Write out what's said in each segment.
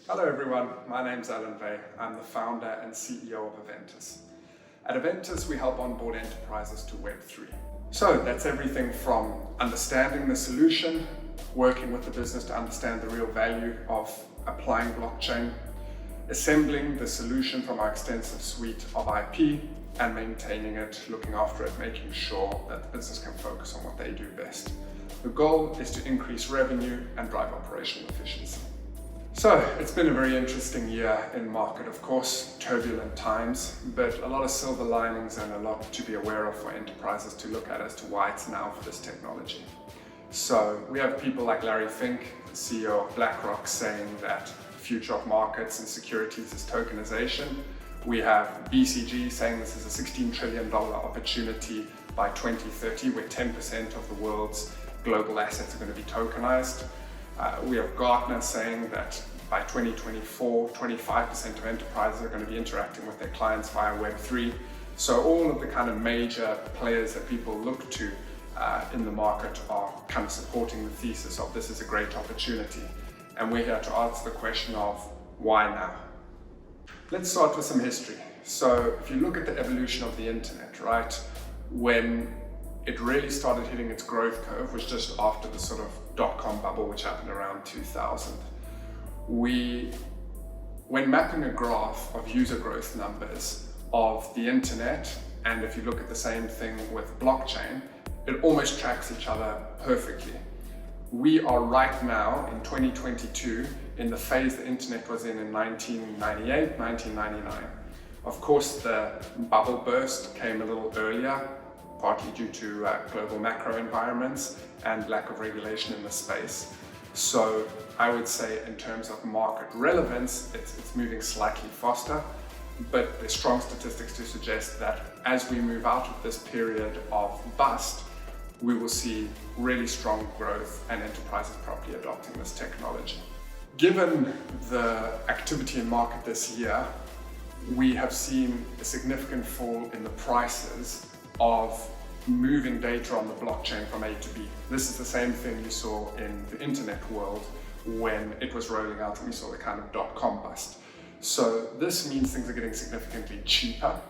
Hello everyone, my name's Alan Vey. I'm the founder and CEO of Aventus. At Aventus, we help onboard enterprises to Web3. So that's everything from understanding the solution, working with the business to understand the real value of applying blockchain, assembling the solution from our extensive suite of IP, and maintaining it, looking after it, making sure that the business can focus on what they do best. The goal is to increase revenue and drive operational efficiency. So it's been a very interesting year in market, of course, turbulent times, but a lot of silver linings and a lot to be aware of for enterprises to look at as to why it's now for this technology. So we have people like Larry Fink, the CEO of BlackRock, saying that the future of markets and securities is tokenization. We have BCG saying this is a $16 trillion opportunity by 2030, where 10% of the world's global assets are going to be tokenized. We have Gartner saying that by 2024, 25% of enterprises are going to be interacting with their clients via Web3. So all of the kind of major players that people look to in the market are kind of supporting the thesis of this is a great opportunity. And we're here to answer the question of why now? Let's start with some history. So if you look at the evolution of the internet, right, when it really started hitting its growth curve was just after the sort of dot-com bubble, which happened around 2000. When mapping a graph of user growth numbers of the internet, and if you look at the same thing with blockchain, it almost tracks each other perfectly. We are right now in 2022 in the phase the internet was in 1998, 1999. Of course, the bubble burst came a little earlier, partly due to global macro environments and lack of regulation in the space. So I would say in terms of market relevance, it's moving slightly faster, but there's strong statistics to suggest that as we move out of this period of bust, we will see really strong growth and enterprises properly adopting this technology. Given the activity in market this year, we have seen a significant fall in the prices of moving data on the blockchain from A to B. This is the same thing you saw in the internet world when it was rolling out and we saw the kind of dot-com bust. So this means things are getting significantly cheaper.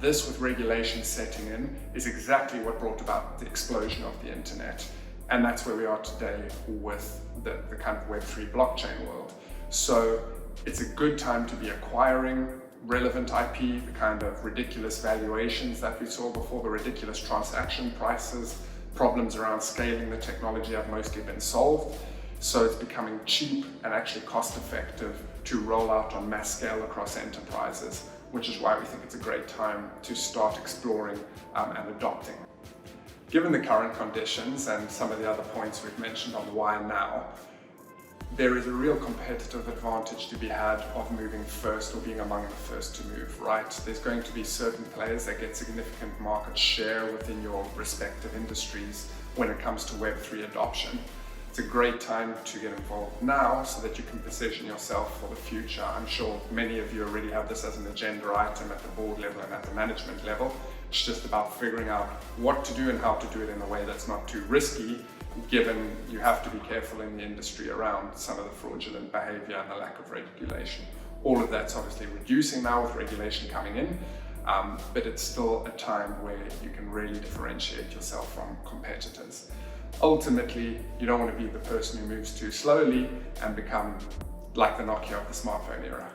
This, with regulation setting in, is exactly what brought about the explosion of the internet. And that's where we are today with the kind of Web3 blockchain world. So it's a good time to be acquiring relevant IP, the kind of ridiculous valuations that we saw before, the ridiculous transaction prices, problems around scaling the technology have mostly been solved. So it's becoming cheap and actually cost effective to roll out on mass scale across enterprises, which is why we think it's a great time to start exploring and adopting. Given the current conditions and some of the other points we've mentioned on why now, there is a real competitive advantage to be had of moving first or being among the first to move, right? There's going to be certain players that get significant market share within your respective industries when it comes to Web3 adoption. It's a great time to get involved now so that you can position yourself for the future. I'm sure many of you already have this as an agenda item at the board level and at the management level. It's just about figuring out what to do and how to do it in a way that's not too risky, given you have to be careful in the industry around some of the fraudulent behavior and the lack of regulation. All of that's obviously reducing now with regulation coming in, but it's still a time where you can really differentiate yourself from competitors. Ultimately, you don't want to be the person who moves too slowly and become like the Nokia of the smartphone era.